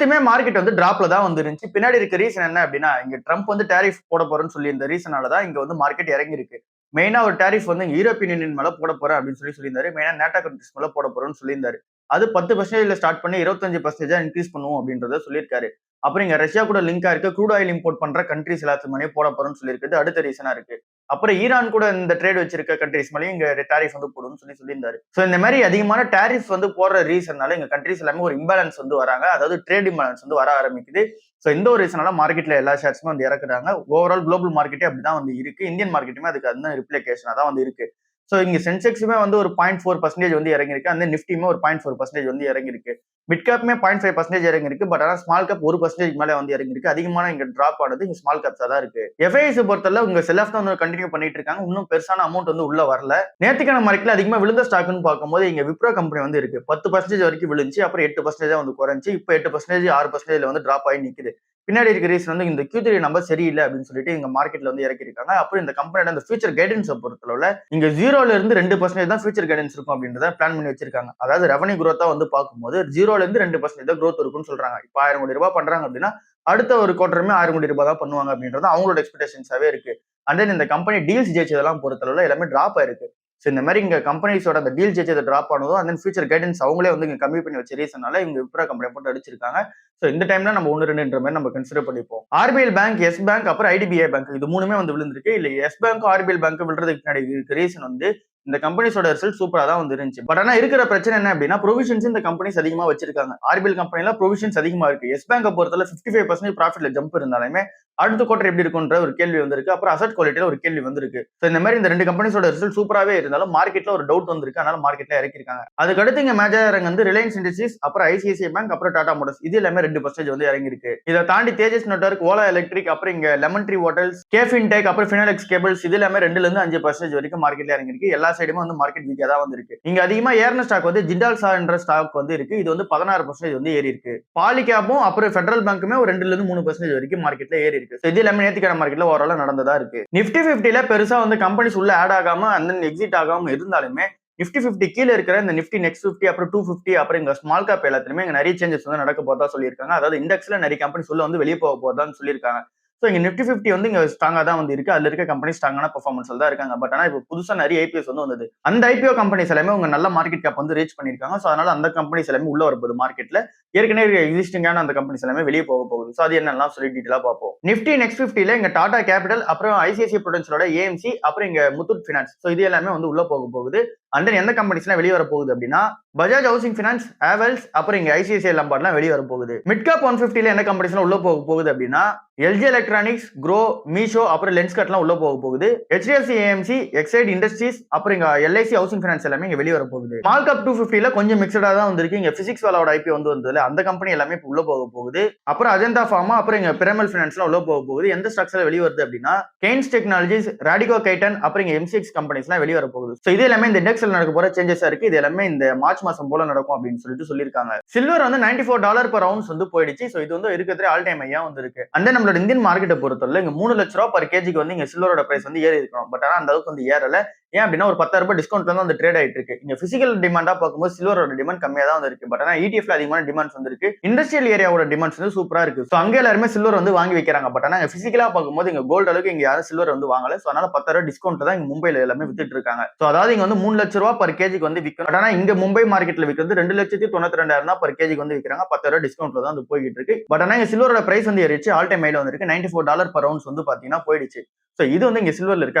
நேத்துமே market வந்து டிராப்ல தான் வந்து இருந்துச்சு. பின்னாடி இருக்க ரீசன் என்ன அப்படின்னா, இங்க ட்ரம்ப் வந்து டாரிஃப் போட போறேன்னு சொல்லி இந்த ரீசனால தான் இங்க வந்து மார்க்கெட் இறங்கி இருக்கு. மெயினா ஒரு டாரிஃப் வந்து யூரோப்பியன் யூனியன் மேல போட போறேன் அப்படின்னு சொல்லியிருந்தாரு. மெயினா நேட்டோ கண்ட்ரிஸ் மேல போட போறேன்னு சொல்லியிருந்தாரு. அது 10% ஸ்டார்ட் பண்ணி 25% இன்க்ரீஸ் பண்ணுவோம் அப்படின்றத சொல்லியிருக்காரு. அப்புறம் இங்க ரஷ்யா கூட லிங்கா இருக்க க்ரூட் ஆயில் இம்போர்ட் பண்ற கண்ட்ரிஸ் எல்லாத்து மேலயும் போட போறோம்னு சொல்லியிருக்கிறது அடுத்த ரீசனா இருக்கு. அப்புறம் ஈரான் கூட இந்த ட்ரேட் வச்சிருக்க கண்ட்ரிஸ் மேலயும் இங்க டாரிஃப் வந்து போடும்னு சொல்லியிருந்தாரு. சோ இந்த மாதிரி அதிகமான டாரிஃப் வந்து போடுற ரீசன்னால எங்க கண்ட்ரிஸ் எல்லாமே ஒரு இம்பேலன்ஸ் வந்து வராங்க. அதாவது ட்ரேட் இம்பேலன்ஸ் வந்து வர ஆரம்பிக்குது. சோ இந்த ஒரு ரீசனால மார்க்கெட்ல எல்லா ஷேர்ஸுமே வந்து இறக்குறாங்க. ஓவரால் குளோபல் மார்க்கெட்டே அப்படிதான் வந்து இருக்கு. இந்தியன் மார்க்கெட்டுமே அதுக்கு அந்த ரிப்ளிகேஷனா தான் வந்து இருக்கு. சோ இங்க சென்செக்ஸுமே வந்து ஒரு 0.4% வந்து இறங்கிருக்கு. அந்த நிஃப்டியுமே ஒரு 0.4% வந்து இறங்கிருக்கு. மிட் கேப்மே 0.5% இறங்கிருக்கு. பட் ஆனா ஸ்மால் கேப் 1% மேல வந்து இறங்கிருக்கு. அதிகமான இங்க டிராப் ஆனது இங்க ஸ்மால் கேப்ஸா தான் இருக்கு. எஃப்ஐஎஸ் பொறுத்தவரை உங்க செல் ஆஃப் தான் வந்து கண்டினியூ பண்ணிட்டு இருக்காங்க. இன்னும் பெருசான அமௌண்ட் வந்து உள்ள வரல. நேத்துக்கான மார்க்கெட்ல அதிகமா விழுந்த ஸ்டாக்னு பார்க்கும்போது இங்க விப்ரோ கம்பெனி வந்து இருக்கு. 10% வரைக்கும் விழுந்துச்சு. அப்புறம் 8% வந்து குறைஞ்சு. இப்போ 8% 6% வந்து டிராப் ஆகி நிக்குது. பின்னாடி இருக்க ரீசன் வந்து இந்த Q3 நம்பர் சரியில்லை அப்படின்னு சொல்லிட்டு இங்க மார்க்கெட்ல வந்து இறக்கிருக்காங்க. அப்புறம் இந்த கம்பெனியோட அந்த ஃபியூச்சர் கைடன்ஸை பொறுத்தளவுல இங்க 0ல இருந்து 2% தான் ஃபியூச்சர் கைடன்ஸ் இருக்கும் அப்படின்றத பிளான் பண்ணி வச்சிருக்காங்க. அதாவது ரெவன்யூ growth வந்து பார்க்கும்போது 0ல இருந்து 2% தான் growth இருக்கும்னு சொல்றாங்க. இப்போ 1000 கோடி ரூபாய் பண்றாங்க அப்படின்னா அடுத்த ஒரு குவார்டருமே 1000 கோடி ரூபாய் தான் பண்ணுவாங்க அப்படின்றது அவங்களோட எக்ஸ்பெக்டேஷன்ஸாவே இருக்கு. அண்ட் தென் இந்த கம்பெனி டீல்ஸ் ஜெயிச்சதெல்லாம் பொறுத்தளவுல எல்லாமே டிராப் ஆயிருக்கு. ஸோ இந்த மாதிரி இங்க கம்பெனிஸோட அந்த டீல் ஜெயிச்சதை டிராப் ஆனதும் அண்ட் தென் ஃபியூச்சர் கைடன்ஸ் அவங்களே வந்து இங்க கம்மி பண்ணி வச்ச ரீசனால இவங்க விப்ரோ கம்பெனி போட்டு அடிச்சிருக்காங்க. சோ இந்த டைம்ல நம்ம 1-2ன்ற மாதிரி நம்ம கன்சிடர் பண்ணிப்போம். ஆர்பிஎல் பேங்க், எஸ் பேங்க், அப்புறம் ஐடிபிஐ பேங்க் இது மூணுமே வந்து விழுந்திருக்கு. இல்ல எஸ் பேங்க், ஆர்பிஎல் பேங்க் விழுறதுக்கு பின்னாடி இருக்க ரீசன் வந்து இந்த கம்பெனிஸோட ரிசல்ட் சூப்பரா தான் வந்து இருந்துச்சு. பட் ஆனா இருக்கிற பிரச்சனை என்ன அப்படின்னா ப்ரொவிஷன்ஸ் இந்த கம்பெனிஸ் அதிகமா வச்சிருக்காங்க. ஆர்பிஎல் கம்பெனில ப்ரொவிஷன்ஸ் அதிகமா இருக்கு. எஸ் பேங்கை பொறுத்தவரை 55% ப்ராஃபிட்ல ஜம்ப் இருந்தாலுமே அடுத்த குவார்டர் எப்படி இருக்குன்ற ஒரு கேள்வி வந்திருக்கு. அப்புறம் அசட் குவாலிட்டியில ஒரு கேள்வி வந்திருக்கு. சோ இந்த மாதிரி இந்த ரெண்டு கம்பெனிஸோட ரிசல்ட் சூப்பராவே இருந்தாலும் மார்க்கெட்ல ஒரு டவுட் வந்திருக்கு. அதனால மார்க்கெட்ல இறக்கிருக்காங்க. அதுக்கு அடுத்து இங்க மேஜர் இறங்க வந்து ரிலையன்ஸ் இண்டஸ்ட்ரீஸ், அப்புறம் ஐசிஐசிஐ பேங்க், அப்புறம் டாடா மோட்டார்ஸ் இது எல்லாமே 2% வந்து இறங்கி இருக்கு. இதை தாண்டி தேஜஸ் நெட்வொர்க், ஓலா எலக்ட்ரிக், அப்புறம் இங்க லெமன் ட்ரீ ஹோட்டல்ஸ், கேஃபின்டெக், அப்புறம் ஃபினாலெக்ஸ் கேபிள்ஸ் இது எல்லாமே 2ல இருந்து 5% வரைக்கும் மார்க்கெட்ல இறங்கி இருக்கு. எல்லா சைடுமே வந்து மார்க்கெட் வீக்கா தான் வந்து இருக்கு. இங்க அதிகமா ஏறின ஸ்டாக் வந்து ஜிண்டால் என்ற ஸ்டாக் வந்து இருக்கு. இது வந்து 16% வந்து ஏறி இருக்கு. பாலிகேப்பும் அப்புறம் ஃபெடரல் பேங்க்குமே ஒரு 2ல இருந்து 3% வரைக்கும் மார்க்கெட்ல ஏறி இருக்கு. இது எல்லாமே நேத்திக்கான மார்க்கெட்ல ஓரளவு நடந்ததா இருக்கு. நிப்டி 50ல பெருசா வந்து கம்பெனிஸ் உள்ள ஆட் ஆகாம அந்த எக்ஸிட் ஆகாம இருந்தாலுமே நிப்டி 50 கீழ இருக்கிற இந்த நிப்டி நெக்ஸ்ட் 50 அப்புறம் 250 அப்புறம் இங்க ஸ்மால் கேப் எல்லாத்துலயுமே இங்க நிறைய சேஞ்சஸ் வந்து நடக்க போதா சொல்லியிருக்காங்க. அதாவது இண்டெக்ஸ்ல நிறைய கம்பெனிஸ் உள்ள வந்து வெளியே போக போதான்னு சொல்லியிருக்காங்க. சோ இங்க நிப்டி 50 வந்து இங்க ஸ்ட்ராங்கா தான் வந்து இருக்கு. அதுல இருக்க கம்பெனி ஸ்ட்ராங்கான பெர்ஃபார்மன்ஸ்ல தான் இருக்காங்க. பட் ஆனா இப்போ புதுசா நிறைய ஐபிஎஸ் வந்து வந்தது. அந்த ஐபிஓ கம்பெனிஸ் எல்லாமே உங்க நல்ல மார்க்கெட் கேப் வந்து ரீச் பண்ணிருக்காங்க. சோ அதனால அந்த கம்பெனிஸ் எல்லாமே உள்ள வரப்போகுது மார்க்கெட்ல. ஏற்கனவே எக்ஸிஸ்டிங்கான அந்த கம்பெனிஸ் எல்லாமே வெளியே போக போகுது. சோ அது என்னெல்லாம் சொல்லி டீட்டெயிலா பார்ப்போம். நிப்டி நெக்ஸ்ட் 50ல இங்க டாடா கேபிட்டல், அப்புறம் ஐசிஐசிஐ ப்ரூடென்ஷியலோட ஏஎம்சி, அப்புறம் இங்க முத்தூட் பினான்ஸ். சோ இது எல்லாமே வந்து உள்ள போக போகுது. அண்ட் தென் எந்த கம்பெனிஸ்லாம் வெளியே வர போகுது அப்படின்னா பஜாஜ் ஹவுசிங் பினான்ஸ், ஹேவல்ஸ், அப்புறம் இங்க ஐசிஐசிஐ லம்பார்ட்லாம் வெளியே வர போகுது. மிட் கேப் 150ல என்ன கம்பெனிஸ்லாம் உள்ள போக போகுது அப்படின்னா எல்ஜி எலக்ட்ரானிக்ஸ், க்ரோ, மீஷோ, அப்புறம் லென்ஸ்கட்லாம் உள்ள போக போகுது. ஹெச்டிஎஃப்சி ஏஎம்சி, எக்ஸைட் இண்டஸ்ட்ரீஸ், அப்புறம் இங்க எல்ஐசி ஹவுசிங் பினான்ஸ் எல்லாமே இங்க வெளியே வர போகுது. ஸ்மால் கேப் 250ல கொஞ்சம் மிக்சடா தான் வந்திருக்கு. இங்க பிசிக்ஸ் வேலோட ஐபி வந்து வந்ததுல அந்த கம்பெனி எல்லாமே உள்ள போக போகுது. அப்புறம் அஜந்தா ஃபார்மா, அப்புறம் இங்க பிரமல் பினான்ஸ்லாம் உள்ள போக போகுது. எந்த ஸ்டாக்ஸ்ல வெளியே வருது அப்படின்னா கெய்ன்ஸ் டெக்னாலஜிஸ், ராடிகோ கைட்டன், அப்புறம் இங்க எம்சிஎக்ஸ் கம்பெனிஸ்லாம் வெளியே வர போகுது. சோ இது எல்லாமே இந்த இண்டெக்ஸ்ல நடக்க போற சேஞ்சஸா இருக்கு. இது எல்லாமே இந்த மார்ச் மாசம் போல நடக்கும் அப்படின்னு சொல்லியிருக்காங்க. சில்வர் வந்து $94 per ounce வந்து போயிடுச்சு. சோ இது வந்து இருக்கிறதுல ஆல் டைம் ஹையா வந்து இருக்கு. அண்ட் தென் நம்மளோட இந்தியன் மார்க்கெட்டை பொறுத்தவரை இங்க 3 லட்ச ரூபாய் பர் கேஜிக்கு வந்து இங்க சில்வரோட பிரைஸ் வந்து ஏறி இருக்கணும். பட் ஆனா அந்த அளவுக்கு வந்து ஏறல. ஏன் அப்படின்னா ஒரு 10,000 ரூபாய் டிஸ்கவுண்ட்ல தான் வந்து ட்ரேட் ஆயிட்டு இருக்கு. இங்க பிசிக்கல் டிமாண்டா பார்க்கும்போது சில்வரோட டிமாண்ட் கம்மியா தான் வந்து இருக்கு. பட் ஆனா இடிஎஃப்ல அதிகமான டிமாண்ட்ஸ் வந்து இருக்கு. இண்டஸ்ட்ரியல் ஏரியாவோட டிமாண்ட்ஸ் வந்து சூப்பரா இருக்கு. சோ அங்க எல்லாருமே சில்வர் வந்து வாங்கி வைக்கிறாங்க. பட் ஆனா பிசிக்கலா பார்க்கும்போது இங்க கோல்டு அளவுக்கு இங்க யாரும் சில்வர் வந்து வாங்கல. சோ அதனால 10,000 டிஸ்கவுண்ட்ல தான் இங்க மும்பைல எல்லாமே வித்துட்டு இருக்காங்க. சோ அதாவது இங்க வந்து 3 லட்ச ரூபாய் பர் கேஜிக்கு வந்து விற்கும். பட் ஆனா இங்க மும்பை மார்க்கெட்ல விற்கிறது 2,92,000 தான் பர் கேஜிக்கு வந்து விற்கிறாங்க. 10,000 டிஸ்கவுண்ட்ல தான் வந்து போயிட்டு இருக்கு. பட் ஆனா இங்க சில்வரோட பிரைஸ் வந்து ஏறிச்சு. ஆல் டைம் ஹைல வந்து இருக்கு. $94 per ounce வந்து பாத்தீங்கன்னா போயிடுச்சு. சோ இது வந்து இங்க சில்வர்ல இருக்க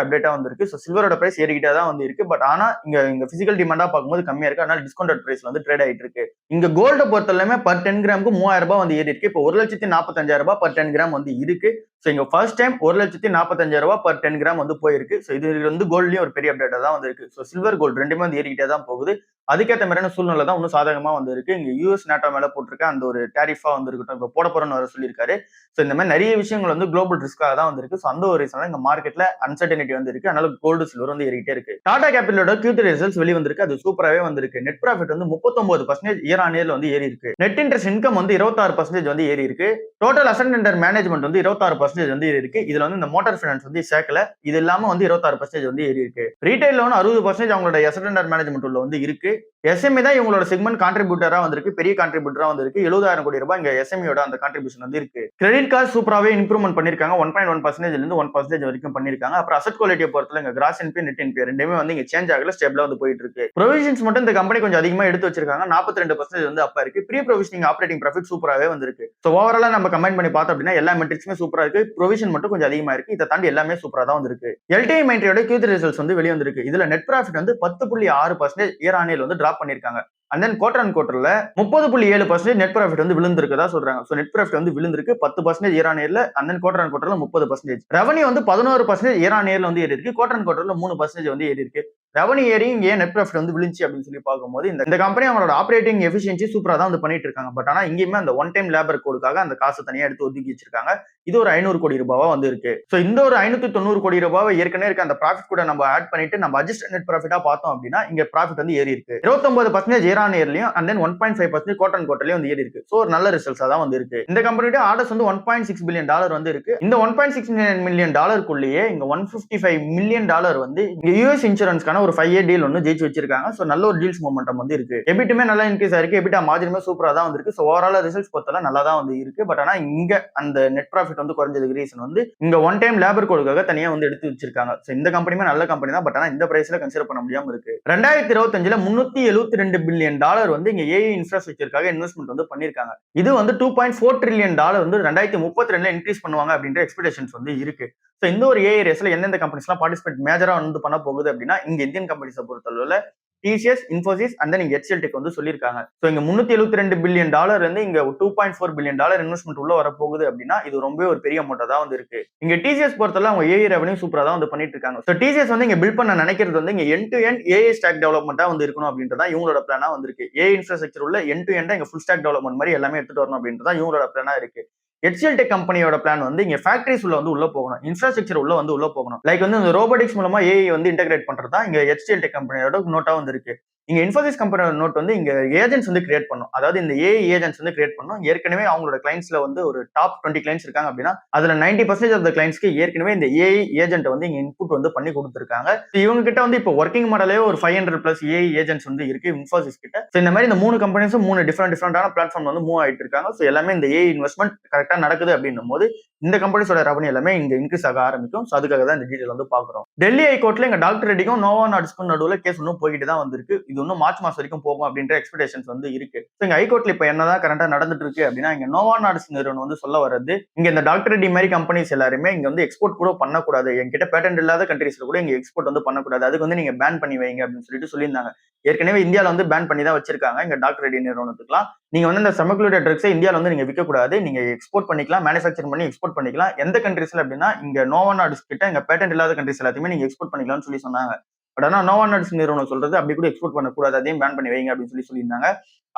அப்டேட்டா வந்திருக்கு. சோ சில்வரோட பிரைஸ் ஏறிக்கிட்டே தான் வந்து இருக்கு. பட் ஆனா இங்க பிசிக்கல் டிமாண்டா பார்க்கும்போது கம்மியா இருக்கு. அதனால டிஸ்கவுண்டட் பிரைஸ்ல வந்து ட்ரேட் ஆயிட்டு இருக்கு. இங்க கோல்ட பொறுத்தவரையுமே பர் 10 கிராமுக்கு 3000 ரூபாய் வந்து ஏறி இருக்கு. இப்போ 1,45,000 ரூபாய் பர் 10 கிராம் வந்து இருக்கு. சோ இங்க ஃபர்ஸ்ட் டைம் 1,45,000 ரூபாய் பர் 10 கிராம் வந்து போயிருக்கு. சோ இது வந்து கோல்ட்லயும் ஒரு பெரிய அப்டேட்டா தான் வந்து இருக்கு. சோ சில்வர் கோல்டு ரெண்டுமே வந்து ஏறிக்கிட்டே தான் போகுது. அதுக்கேற்ற மாதிரியான சூழ்நிலை தான் இன்னும் சாதகமா வந்து இருக்கு. இங்க யூஎஸ் நாட்டோ மேல போட்டிருக்க அந்த ஒரு டாரிஃபா வந்து இருக்கட்டும், இப்போ போட போறோம்னு வர சொல்லியிருக்காரு. சோ இந்த மாதிரி நிறைய விஷயங்கள் வந்து குளோபல் ரிஸ்காக தான் வந்து இருக்கு. சோ அந்த ஒரு ரீசனால இந்த மார்க்கெட்ல அன்சர்டனிட்டி வந்து இருக்கு. அதனால கோல்டு சில்வர் வந்து ஏறிட்டே இருக்கு. டாடா கேபிட்டலோட Q3 ரிசல்ட்ஸ் வெளி வந்திருக்கு. அது சூப்பராவே வந்திருக்கு. நெட் ப்ராஃபிட் வந்து 39% இயர் ஆன் இயர்ல வந்து ஏறி இருக்கு. நெட் இன்ட்ரெஸ்ட் இன்கம் வந்து 26% வந்து ஏறி இருக்கு. டோட்டல் அசெட் அண்டர் மேனேஜ்மெண்ட் வந்து 26% வந்து ஏறி இருக்கு. இதுல வந்து இந்த மோட்டார் ஃபைனான்ஸ் வந்து சேர்க்கல. இது இல்லாம வந்து 26% வந்து ஏறி இருக்கு. ரீட்டைல் லோன் 60% அவங்களோட அசெட் அண்டர் மேனேஜ்மெண்ட் உள்ள வந்து இருக்கு. எஸ்எம்இ தான் இவங்களோட செக்மெண்ட் கான்ட்ரிபியூட்டரா வந்திருக்கு, பெரிய கான்ட்ரிபியூட்டரா வந்திருக்கு. 70,000 கோடி ரூபாய் இங்க எஸ்எம்இயோட அந்த கான்ட்ரிபியூஷன் வந்து இருக்கு. கிரெடிட் கார்டு சூப்பராவே இம்ப்ரூவ்மெண்ட் பண்ணிருக்காங்க. 1.1% இருந்து 1% வரைக்கும் பண்ணிருக்காங்க. அப்புறம் அசெட் குவாலிட்டியை பொறுத்தல இங்க கிராஸ் என்பிஏ, நெட் என்பிஏ ரெண்டுமே வந்து இங்க சேஞ்ச் ஆகல, ஸ்டேபிளா வந்து போயிட்டு இருக்கு. ப்ரொவிஷன்ஸ் மட்டும் இந்த கம்பெனி கொஞ்சம் அதிகமா எடுத்து வச்சிருக்காங்க. 42% வந்து அப்ப இருக்கு. ப்ரீ ப்ரொவிஷனிங் ஆப்பரேட்டிங் ப்ராஃபிட் சூப்பராவே வந்திருக்கு. சோ ஓவராலா நம்ம கம்பைன் பண்ணி பார்த்தோம் அப்படின்னா எல்லா மெட்ரிக்ஸுமே சூப்பரா இருக்கு. ப்ரொவிஷன் மட்டும் கொஞ்சம் அதிகமா இருக்கு. இதை தாண்டி எல்லாமே சூப்பரா தான் வந்திருக்கு. எல்டிஐ மைண்ட்ரியோட Q3 ரிசல்ட்ஸ் வந்து வெளிய வந்திருக்கு. இதுல நெட் ப்ராஃபிட் வந்து 10.6% இயர் ஆன் இயர் வந்து டிராப் பண்ணிருக்காங்க. அண்ட் தென் குவார்டர் அண்ட் குவார்டர்ல 30.7% நெட் ப்ராஃபிட் வந்து விழுந்திருக்கதா சொல்றாங்க. சோ நெட் ப்ராஃபிட் வந்து விழுந்திருக்கு 10% இயர் ஆன் இயர்ல, அண்ட் தென் குவார்டர் அண்ட் குவார்டர்ல 30%. ரெவன்யூ வந்து 11% இயர் ஆன் இயர்ல வந்து ஏறி இருக்கு. குவார்டர் அண்ட் குவார்டர்ல 3% வந்து ஏறி இருக்கு. ரெவன்யூ ஏறி ஏன் நெட் ப்ராஃபிட் வந்து விழுந்துச்சு அப்படின்னு சொல்லி பார்க்கும்போது இந்த கம்பெனி அவங்களோட ஆப்பரேட்டிங் எஃபிஷியன்சி சூப்பரா தான் வந்து பண்ணிட்டு இருக்காங்க. பட் ஆனா இங்கேயுமே அந்த ஒன் டைம் லேபர் கோடுக்காக அந்த காசு தனியா எடுத்து ஒதுக்கி வச்சிருக்காங்க. இது ஒரு 500 கோடி ரூபாவா வந்து இருக்கு. சோ இந்த ஒரு 590 கோடி ரூபாவை ஏற்கனவே இருக்க அந்த ப்ராஃபிட் கூட நம்ம ஆட் பண்ணிட்டு நம்ம அட்ஜஸ்ட் நெட் ப்ராஃபிட்டா பார்த்தோம் அப்படின்னா இங்க ப்ராஃபிட் வந்து ஏறி இருக்கு. 29% இயர் ஆன் இயர்லயும், அண்ட் தென் 1.5% குவார்டர் அண்ட் குவார்டர்லயும் வந்து ஏறி இருக்கு. சோ ஒரு நல்ல ரிசல்ட்ஸா தான் வந்து இருக்கு. இந்த கம்பெனியோட ஆர்டர்ஸ் வந்து $1.6 பில்லியன் வந்து இருக்கு. இந்த $1.6 மில்லியன் டாலருக்குள்ளேயே இங்க $155 மில்லியன் வந்து இங்க யூஎஸ் இன்சூரன்ஸ்க்கான ஒரு 5 இயர் டீல் ஒன்னு ஜெயிச்சு வச்சிருக்காங்க. சோ நல்ல ஒரு டீல்ஸ் மொமெண்டம் வந்து இருக்கு. எபிட்டுமே நல்லா இன்க்ரீஸ் ஆயிருக்கு. எபிட்டா மார்ஜினுமே சூப்பரா தான் வந்திருக்கு. சோ ஓவரால் ரிசல்ட்ஸ் பொறுத்தல நல்லா தான் வந்து இருக்கு. பட் ஆனா இங்க அந்த நெட் ப்ராஃபிட் வந்து குறைஞ்சதுக்கு ரீசன் வந்து இங்க ஒன் டைம் லேபர் கோடுக்காக தனியா வந்து எடுத்து வச்சிருக்காங்க. சோ இந்த கம்பெனியுமே நல்ல கம்பெனி தான். பட் ஆனா இந்த பிரைஸ்ல கன்சிடர் பண்ண முடியாம இருக்கு. 2025ல $372 பில்லியன் வந்து இங்க ஏஐ இன்ஃப்ராஸ்ட்ரக்சருக்காக இன்வெஸ்ட்மெண்ட் வந்து பண்ணிருக்காங்க. இது வந்து $2.4 ட்ரில்லியன் வந்து 2032ல இன்க்ரீஸ் பண்ணுவாங்க அப்படின்ற எக்ஸ்பெக்டேஷன்ஸ் வந்து இருக்கு. சோ இந்த ஒரு ஏஐ ரேஸ்ல எந்தெந்த கம்பெனிஸ்லாம் பார்ட்டிசிபேட் மேஜரா வந்து பண்ண போகுது அப்படின்னா இங்க இந்தியன் கம்பெனிஸை பொறுத்தளவுல TCS, Infosys and then இங்க HCL Tech வந்து சொல்லியிருக்காங்க. சோ இங்க $372 பில்லியன் இருந்து இங்க $2.4 பில்லியன் இன்வெஸ்ட்மெண்ட் உள்ள வர போகுது அப்படின்னா இது ரொம்பவே ஒரு பெரிய அமௌண்டா தான் வந்து இருக்கு. இங்க TCS பொறுத்தல அவங்க ஏஐ ரெவன்யூ சூப்பரா தான் வந்து பண்ணிட்டு இருக்காங்க. சோ TCS வந்து இங்க பில்ட் பண்ண நினைக்கிறது வந்து இங்க end to end AI stack டெவலப்மெண்டா வந்து இருக்கணும் அப்படின்றதா இவங்களோட பிளானா வந்திருக்கு. ஏஐ இன்ஃப்ராஸ்ட்ரக்சர் உள்ள எண்ட் டு எண்டா இங்க ஃபுல் ஸ்டாக் டெவலப்மெண்ட் மாதிரி எல்லாமே எடுத்துட்டு வரணும் அப்படின்றதா இவங்களோட பிளானா இருக்கு. HCL Tech கம்பெனியோட பிளான் வந்து இங்க ஃபேக்டரிஸ் உள்ள போகணும், இன்ஃப்ராஸ்ட்ரக்சர் உள்ள போகணும். லைக் வந்து இந்த ரோபோட்டிக்ஸ் மூலமா ஏஐ வந்து இன்டெகிரேட் பண்றதா இங்க HCL Tech கம்பெனியோட நோட்டா வந்து இருக்கு. இங்க இன்ஃபோசிஸ் கம்பெனியோட நோட் வந்து இங்க ஏஜென்ட்ஸ் வந்து கிரியேட் பண்ணும். அதாவது இந்த ஏஐ ஏஜென்ட்ஸ் வந்து கிரியேட் பண்ணும். ஏற்கனவே அவங்களோட கிளைண்ட்ஸ்ல வந்து ஒரு டாப் 20 கிளைண்ட்ஸ் இருக்காங்க அப்படின்னா அதுல 90% ஆஃப் த கிளைண்ட்ஸ்க்கு ஏற்கனவே இந்த ஏஐ ஏஜென்ட் வந்து இங்க இன்புட் வந்து பண்ணி கொடுத்துருக்காங்க. இவங்க கிட்ட வந்து இப்போ ஒர்க்கிங் மாடலே ஒரு 500+ ஏஐ ஏஜென்ட்ஸ் வந்து இருக்கு இன்ஃபோசிஸ் கிட்ட. சோ இந்த மாதிரி இந்த 3 கம்பெனிஸும் 3 டிஃபரெண்டான பிளாட்ஃபார்ம் வந்து மூவ் ஆயிட்டு இருக்காங்க. சோ எல்லாமே இந்த ஏஐ இன்வெஸ்ட்மெண்ட் கரெக்டா நடக்குது அப்படின்னும் போது இந்த கம்பெனிஸோட ரெவன்யூ எல்லாமே இங்க இன்க்ரீஸ் ஆக ஆரம்பிக்கும். சோ அதுக்காக தான் இந்த டீடைல் வந்து பாக்குறோம். டெல்லி ஹைகோர்ட்ல இங்க டாக்டர் ரெட்டிக்கும் நோவா நார்டிஸ்க்கும் நடுவுல கேஸ் இன்னும் போய்கிட்டு தான் வந்திருக்கு. இது இன்னும் மார்ச் மாசம் வரைக்கும் போகும் அப்படின்ற எக்ஸ்பெக்டேஷன்ஸ் வந்து இருக்கு. இங்க ஹைகோர்ட்ல இப்ப என்னதான் கரண்டா நடந்துட்டு இருக்கு அப்படின்னா இங்க நோவா நார்டிஸ்க் நிறுவனம் வந்து சொல்ல வர்றது இங்க இந்த டாக்டர் ரெட்டி மாதிரி கம்பெனிஸ் எல்லாருமே இங்க வந்து எக்ஸ்போர்ட் கூட பண்ணக்கூடாது, என்கிட்ட பேட்டன்ட் இல்லாத கண்ட்ரீஸ்ல கூட இங்க எக்ஸ்போர்ட் வந்து பண்ணக்கூடாது, அதுக்கு வந்து நீங்க பேன் பண்ணி வைங்க அப்படின்னு சொல்லிட்டு சொல்லியிருந்தாங்க. ஏற்கனவே இந்தியால வந்து பேன் பண்ணி தான் வச்சிருக்காங்க இங்க டாக்டர் ரெட்டி நிறுவனத்துக்குலாம். நீங்க வந்து இந்த செமக்லூட்டட் ட்ரக்ஸை இந்தியால வந்து நீங்க விற்கக்கூடாது, நீங்க எக்ஸ்போர்ட் பண்ணிக்கலாம், மேனுஃபேக்சர் பண்ணி எக்ஸ்போர்ட் பண்ணிக்கலாம். எந்த கண்ட்ரீஸ்ல அப்படின்னா இங்க நோவா நார்டிஸ்க் கிட்ட இங்க பேட்டன்ட் இல்லாத கண்ட்ரீஸ் எல்லாத்தையுமே நீங்க எக்ஸ்போர்ட் பண்ணிக்கலாம்னு சொல்லி சொன்னாங்க. பட் ஆனா நோவா நார்டிஸ்க் நிறுவனம் சொல்றது அப்படி கூட எக்ஸ்போர்ட் பண்ணக்கூடாது, அதையும் பேன் பண்ணி வைங்க அப்படின்னு சொல்லியிருந்தாங்க.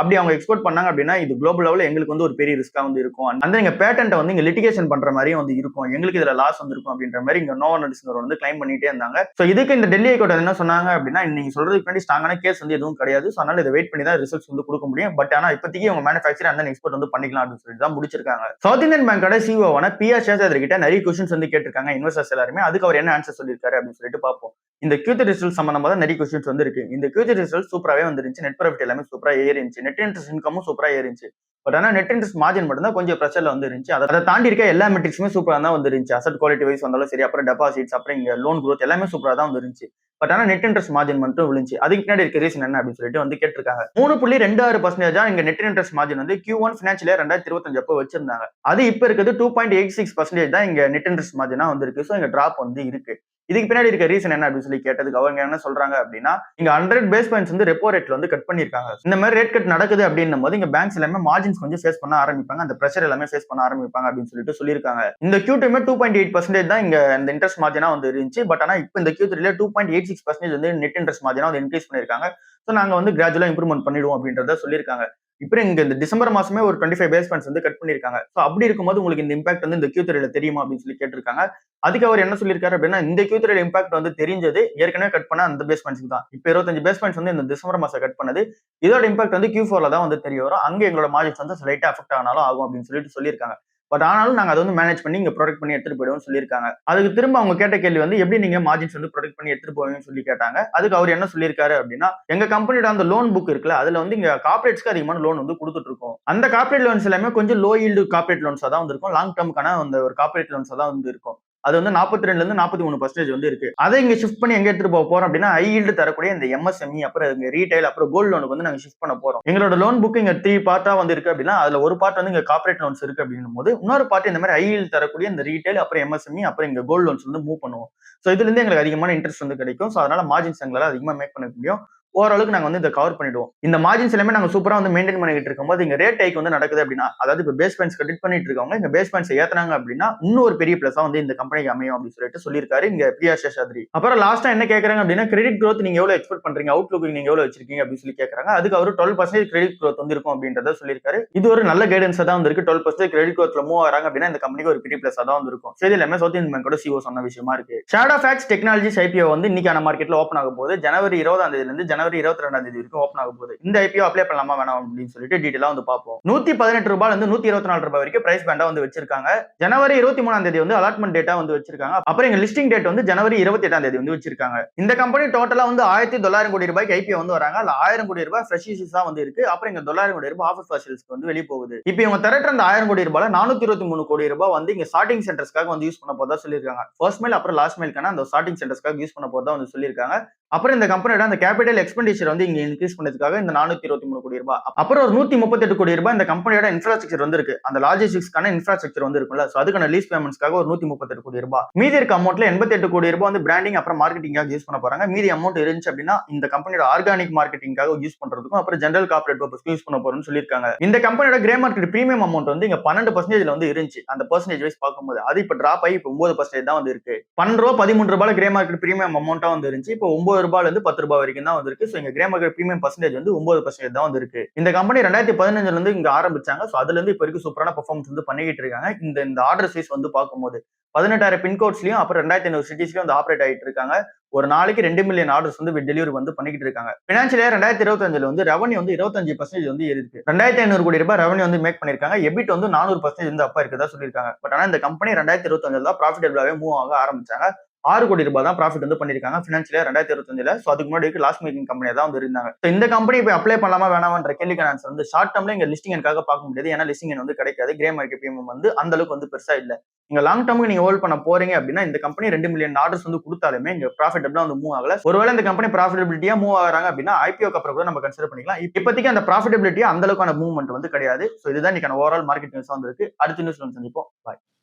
அப்படி அவங்க எக்ஸ்போர்ட் பண்ணாங்க அப்படின்னா இது குளோபல் லெவலில் எங்களுக்கு வந்து ஒரு பெரிய ரிஸ்கா வந்து இருக்கும். அந்த நீங்க பேட்டன்ட்டை வந்து இங்க லிட்டிகேஷன் பண்ற மாதிரியும் வந்து இருக்கும், எங்களுக்கு இதுல லாஸ் வந்து இருக்கும் அப்படின்ற மாதிரி இங்க நோவா நார்டிஸ்க் வந்து கிளைம் பண்ணிட்டே இருந்தாங்க. சோ இதுக்கு இந்த டெல்லி ஹைகோர்ட் என்ன சொன்னாங்க அப்படின்னா நீங்க சொல்றதுக்கு முன்னாடி ஸ்ட்ராங்கான கேஸ் வந்து எதுவும் கிடையாது, சோ அதனால இதை வெயிட் பண்ணி தான் ரிசல்ட்ஸ் வந்து கொடுக்க முடியும். பட் ஆனா இப்போதைக்கு அவங்க மேனுஃபேக்சர் அந்த எக்ஸ்போர்ட் வந்து பண்ணிக்கலாம் அப்படின்னு சொல்லிட்டு தான் முடிச்சிருக்காங்க. சவுத் இந்தியன் பேங்கோட சிஓவான பிஆர் சேஷாத்ரி கிட்ட நிறைய கொஸ்டின்ஸ் வந்து கேட்டிருக்காங்க இன்வெஸ்டர்ஸ் எல்லாருமே. அதுக்கு அவர் என்ன ஆன்சர் சொல்லியிருக்காரு அப்படின்னு சொல்லிட்டு பார்ப்போம். இந்த Q3 ரிசல்ட் சம்பந்தமா தான் நிறைய கொஸ்டின்ஸ் வந்து இருக்கு. இந்த Q3 ரிசல்ட் சூப்பராவே வந்துருச்சு. நெட் ப்ராஃபிட் எல்லாமே சூப்பரா ஏறிச்சு, நெட் இன்ட்ரெஸ்ட் இன்கமும் சூப்பரா ஏறிச்சு. பட் ஆனா நெட் இன்ட்ரெஸ்ட் மார்ஜின் மட்டும் தான் கொஞ்சம் பிரஷர்ல வந்து இருந்துச்சு. அதை தாண்டி இருக்க எல்லா மெட்ரிக்ஸுமே சூப்பரா தான் வந்து இருந்துச்சு. அசட் குவாலிட்டி வைஸ் வந்தாலும் சரி, அப்புறம் டெபாசிட்ஸ், அப்புறம் இங்க லோன் growth எல்லாமே சூப்பரா தான் வந்து இருந்துச்சு. பட் ஆனா நெட் இன்ட்ரெஸ்ட் மார்ஜின் மட்டும் விழுந்துச்சு. அதுக்கு பின்னாடி இருக்க ரீசன் என்ன அப்படின்னு சொல்லிட்டு வந்து கேட்டிருக்காங்க. 3.26% இங்க நெட் இன்ட்ரெஸ்ட் மார்ஜின் வந்து Q1 ஃபினான்ஷியல் இயர் 2025 அப்போ வச்சிருந்தாங்க. அது இப்ப இருக்கிறது 2.86% தான் இங்க நெட் இன்ட்ரெஸ்ட் மார்ஜினா வந்து இருக்கு. சோ இங்க டிராப் வந்து இருக்கு. இதுக்கு பின்னாடி இருக்க ரீசன் என்ன அப்படின்னு சொல்லி கேட்டதுக்கு அவங்க என்ன சொல்றாங்க அப்படின்னா இங்க 100 பேஸ் பாயிண்ட்ஸ் வந்து ரெப்போ ரேட்ல வந்து கட் பண்ணிருக்காங்க. இந்த மாதிரி ரேட் கட் நடக்குது அப்படின்னும் போது இங்க பேங்க்ஸ் எல்லாமே மார்ஜின்ஸ் கொஞ்சம் ஃபேஸ் பண்ண ஆரம்பிப்பாங்க, அந்த பிரஷர் எல்லாமே ஃபேஸ் பண்ண ஆரம்பிப்பாங்க அப்படின்னு சொல்லிட்டு சொல்லியிருக்காங்க. இந்த Q2 2.8% தான் இங்க இந்த இன்ட்ரெஸ்ட் மார்ஜினா வந்து இருந்துச்சு. பட் ஆனா இப்போ இந்த Q3 2.86% வந்து நெட் இன்ட்ரெஸ்ட் மார்ஜினா வந்து இன்க்ரீஸ் பண்ணிருக்காங்க. சோ நாங்க வந்து கிராஜுவலா இம்ப்ரூவ்மெண்ட் பண்ணிடுவோம் அப்படின்றத சொல்லியிருக்காங்க. இப்போ இங்க இந்த டிசம்பர் மாசமே ஒரு 25 பேஸ் பாயிண்ட்ஸ் வந்து கட் பண்ணிருக்காங்க. சோ அப்படி இருக்கும்போது உங்களுக்கு இந்த இம்பாக்ட் வந்து இந்த Q3 தெரியுமா அப்படின்னு சொல்லி கேட்டிருக்காங்க. அதுக்கு அவர் என்ன சொல்லியிருக்காரு அப்படின்னா இந்த Q3 இம்பாக்ட் வந்து தெரிஞ்சது ஏற்கனவே கட் பண்ண அந்த பேஸ் பாயிண்ட்ஸ் தான். இப்போ 25 பேஸ் பாயிண்ட்ஸ் வந்து இந்த டிசம்பர் மாசம் கட் பண்ணது. இதோட இம்பாக்ட் வந்து Q4ல தான் வந்து தெரிய வரும். அங்க எங்களோட மார்ஜின்ஸ் வந்து ஸ்லைட்டா அஃபெக்ட் ஆனாலும் ஆகும் அப்படின்னு சொல்லிட்டு சொல்லியிருக்காங்க. பட் ஆனாலும் நாங்க அதை வந்து மேனேஜ் பண்ணி இங்க ப்ரொடெக்ட் பண்ணி எடுத்துட்டு போயிடுவோம் சொல்லியிருக்காங்க. அதுக்கு திரும்ப அவங்க கேட்ட கேள்வி வந்து எப்படி நீங்க மார்ஜின்ஸ் வந்து ப்ரொடெக்ட் பண்ணி எடுத்துட்டு போவீங்கன்னு சொல்லி கேட்டாங்க. அதுக்கு அவர் என்ன சொல்லியிருக்காரு அப்படின்னா, எங்க கம்பெனியோட அந்த லோன் புக் இருக்குல்ல, அதுல வந்து இங்க கார்ப்பரேட்ஸ்க்கு அதிகமான லோன் வந்து கொடுத்துட்டு இருக்கோம். அந்த கார்ப்பரேட் லோன்ஸ் எல்லாமே கொஞ்சம் லோ ஈல்டு கார்ப்பரேட் லோன்ஸா தான் வந்து இருக்கும். லாங் டேர்ம்க்கான அந்த ஒரு கார்ப்பரேட் லோன்ஸா தான் வந்து இருக்கும். அது வந்து 42ல இருந்து 43% வந்து இருக்கு. அதை இங்க ஷிஃப்ட் பண்ணி எங்க எடுத்துட்டு போறோம் அப்படின்னா, ஹை ஈல்டு தரக்கூடிய இந்த எம்எஸ்எம்இ, அப்புறம் இங்க ரீட்டைல், அப்புறம் கோல்டு லோனுக்கு வந்து நாங்க ஷிஃப்ட் பண்ண போறோம். எங்களோட லோன் புக் இங்க 3 பார்ட்டா வந்து இருக்கு அப்படின்னா, அதுல ஒரு பார்ட் வந்து இங்க கார்ப்பரேட் லோன்ஸ் இருக்கு அப்படின்னும் போது, இன்னொரு பார்ட் இந்த மாதிரி ஹை ஈல்டு தரக்கூடிய இந்த ரீட்டைல், அப்புறம் எம்எஸ்எம்இ, அப்புறம் இங்க கோல்டு லோன்ஸ் வந்து மூவ் பண்ணுவோம். சோ இதுல இருந்து எங்களுக்கு அதிகமான இன்ட்ரெஸ்ட் வந்து கிடைக்கும். சோ அதனால மார்ஜின்ஸ் எங்களால அதிகமா மேக் பண்ண முடியும். ஓரளவுக்கு நாங்க வந்து இதை கவர் பண்ணிடுவோம். இந்த மார்ஜின்ஸ் எல்லாமே நாங்க சூப்பரா வந்து மெயின்டைன் பண்ணிட்டு இருக்கும்போது இங்க ரேட் ஹைக் வந்து நடக்குது அப்படின்னா, அதாவது இப்ப பேஸ் பாயிண்ட்ஸ் கிரெடிட் பண்ணிட்டு இருக்கவங்க இங்க பேஸ் பாயிண்ட்ஸ் ஏத்துனாங்க அப்படின்னா இன்னும் ஒரு பெரிய பிளஸா வந்து இந்த கம்பெனிக்கு அமையும் அப்படின்னு சொல்லியிருக்காரு இங்க பிரியா சேஷாத்ரி. அப்புறம் லாஸ்டா என்ன கேக்குறாங்க அப்படின்னா, கிரெடிட் growth நீங்க எவ்வளவு எக்ஸ்பெக்ட் பண்றீங்க, அவுட்லுக் நீங்க எவ்வளவு வச்சிருக்கீங்க அப்படின்னு சொல்லி கேக்குறாங்க. அதுக்கு அவர் 12% கிரெடிட் growth வந்து இருக்கும் அப்படின்றத சொல்லியிருக்காரு. இது ஒரு நல்ல கைடன்ஸா தான் வந்திருக்கு. 12% கிரெடிட் growthல மூவ் ஆறாங்க அப்படின்னா இந்த கம்பெனிக்கு ஒரு பெரிய பிளஸா தான் வந்திருக்கும். சரி, எல்லாமே சவுத் இந்தியன் பேங்கோட சிஓ சொன்ன விஷயமா இருக்கு. ஷேடோ ஃபேக்ஸ் டெக்னாலஜிஸ் ஐபிஓ வந்து இன்னைக்கான மார்க்கெட்ல ஓப்பன் ஆக போகுது. ஜனவரி 20ஆம் தேதியில இருந்து ஜனவரி 22ஆம் தேதி வரைக்கும் ஓப்பன் ஆக போகுது. இந்த ஐபிஓ அப்ளை பண்ணலாமா வேணாம் அப்படின்னு சொல்லிட்டு டீடைலா வந்து பார்ப்போம். 118 ரூபாயில இருந்து 124 ரூபாய் வரைக்கும் பிரைஸ் பேண்டா வந்து வச்சிருக்காங்க. ஜனவரி 23ஆம் தேதி வந்து அலாட்மெண்ட் டேட்டா வந்து வச்சிருக்காங்க. அப்புறம் எங்க லிஸ்டிங் டேட் வந்து ஜனவரி 28ஆம் தேதி வந்து வச்சிருக்காங்க. இந்த கம்பெனி டோட்டலா வந்து 1900 கோடி ரூபாய்க்கு ஐபிஓ வந்து வராங்க. அதுல 1000 கோடி ரூபாய் ஃப்ரெஷ் இஷ்யூஸ் தான் வந்து இருக்கு. அப்புறம் இங்க 900 கோடி ரூபாய் ஆஃபர் ஃபார் சேல்ஸ்க்கு வந்து வெளிய போகுது. இப்போ இவங்க திரட்டுற அந்த 1000 கோடி ரூபாயில 423 கோடி ரூபாய் வந்து இங்க ஸ்டார்டிங் சென்டர்ஸ்க்காக வந்து யூஸ் பண்ண போறதா சொல்லியிருக்காங்க. ஃபர்ஸ்ட் மைல் அப்புறம் லாஸ்ட் மைல்க்கான அந்த ஸ்டார்டிங் சென்டர்ஸ்க்காக யூஸ் பண்ண போறதா வந்து சொல்லியிருக்காங்க. அப்புறம் இந்த கம்பெனியோட அந்த கேபிட்டல் எக்ஸ்பெண்டிச்சர் வந்து இங்க இன்க்ரீஸ் பண்ணதுக்காக இந்த 423 கோடி ரூபாய், அப்புறம் ஒரு 138 கோடி ரூபாய் இந்த கம்பெனியோட இன்ஃப்ராஸ்ட்ரக்சர் வந்து இருக்கு. அந்த லாஜிஸ்டிக்ஸ்க்கான இன்ஃப்ராஸ்ட்ரக்சர் வந்து இருக்கும்ல, சோ அதுக்கான லீஸ் பேமெண்ட்ஸ்க்காக ஒரு 138 கோடி ரூபாய். மீதி இருக்க அமௌண்ட்ல 88 கோடி ரூபாய் வந்து பிராண்டிங் அப்புறம் மார்க்கெட்டிங்காக யூஸ் பண்ண போறாங்க. மீதி அமௌண்ட் இருந்துச்சு அப்படின்னா இந்த கம்பெனியோட ஆர்கானிக் மார்க்கெட்டிங்காக யூஸ் பண்றதுக்கும் அப்புறம் ஜெனரல் கார்ப்பரேட் பர்பஸ்க்கு யூஸ் பண்ண போறோம்னு சொல்லியிருக்காங்க. இந்த கம்பெனியோட கிரே மார்க்கெட் பிரீமியம் அமௌண்ட் வந்து இங்க 12% வந்து இருந்துச்சு. அந்த பெர்சன்டேஜ் வைஸ் பார்க்கும்போது அது இப்ப டிராப் ஆகி இப்போ 9% தான் வந்து இருக்கு. 12 ரூபாய் 13 ரூபாய் கிரே மார்க்கெட் பிரீமியம் அமௌண்டா வந்து இருந்துச்சு. இப்போ 9 ரூபாயில இருந்து 10 ரூபாய் வரைக்கும் தான் வந்திருக்கு. சோ இங்க கிரே மார்க்கெட் பிரீமியம் பர்சன்டேஜ் வந்து 9% தான் வந்திருக்கு. இந்த கம்பெனி 2015ல இருந்து இங்க ஆரம்பிச்சாங்க. சோ அதுல இருந்து இப்ப வரைக்கும் சூப்பரான பெர்ஃபார்மன்ஸ் வந்து பண்ணிக்கிட்டு இருக்காங்க. இந்த ஆர்டர் சைஸ் வந்து பார்க்கும்போது 18,000 பின்கோட்ஸ்லயும் அப்புறம் 2500 சிட்டிஸ்லயும் வந்து ஆப்ரேட் ஆயிட்டு இருக்காங்க. ஒரு நாளைக்கு 2 மில்லியன் ஆர்டர்ஸ் வந்து டெலிவரி வந்து பண்ணிக்கிட்டு இருக்காங்க. பினான்சியல் இயர் 2025ல வந்து ரெவன்யூ வந்து 25% வந்து இருக்கு. 2500 கோடி ரூபாய் ரெவன்யூ வந்து மேக் பண்ணிருக்காங்க. எபிட் வந்து 400% வந்து அப்பா இருக்கதா சொல்லியிருக்காங்க. பட் ஆனா இந்த கம்பெனி 2025ல தான் ப்ராஃபிட்டபிளாவே மூவ் ஆக ஆரம்பிச்சாங்க. 6 கோடி ரூபாய் தான் ப்ராஃபிட் வந்து பண்ணிருக்காங்க பினான்சியல் இயர் 2025ல. சோ அதுக்கு முன்னாடி லாஸ் மேக்கிங் கம்பெனியா தான் வந்து இருந்தாங்க. சோ இந்த கம்பெனி போய் அப்ளை பண்ணலாமா வேணாமன்ற கேள்விக்கான ஆன்சர் வந்து ஷார்ட் டேர்ம்ல இங்க லிஸ்டிங் எனக்காக பார்க்க முடியாது. ஏன்னா லிஸ்டிங் வந்து கிடைக்காது. கிரே மார்க்கெட் பிரீமியம் வந்து அந்த அளவுக்கு வந்து பெருசா இல்ல. நீங்க லாங் டேர்முக்கு நீங்க ஹோல்ட் பண்ண போறீங்க அப்படின்னா இந்த கம்பெனி 2 மில்லியன் ஆர்டர்ஸ் வந்து கொடுத்தாலுமே இங்க ப்ராஃபிட்டபிளா வந்து மூவ் ஆகல. ஒருவேளை இந்த கம்பெனி ப்ராஃபிட்டபிலிட்டியா மூவ் ஆகுறாங்க அப்படின்னா ஐபிஓக்கு அப்புறம் கூட நம்ம கன்சிடர் பண்ணிக்கலாம். இப்போதைக்கு அந்த ப்ராஃபிட்டபிலிட்டியா அந்த அளவுக்கான மூவ்மெண்ட் வந்து கிடையாது. சோ இதுதான் இன்னைக்கான ஓவரால் மார்க்கெட் நியூஸ் வந்து இருக்கு. அடுத்த நியூஸ்ல வந்து சந்திப்போம். பாய்.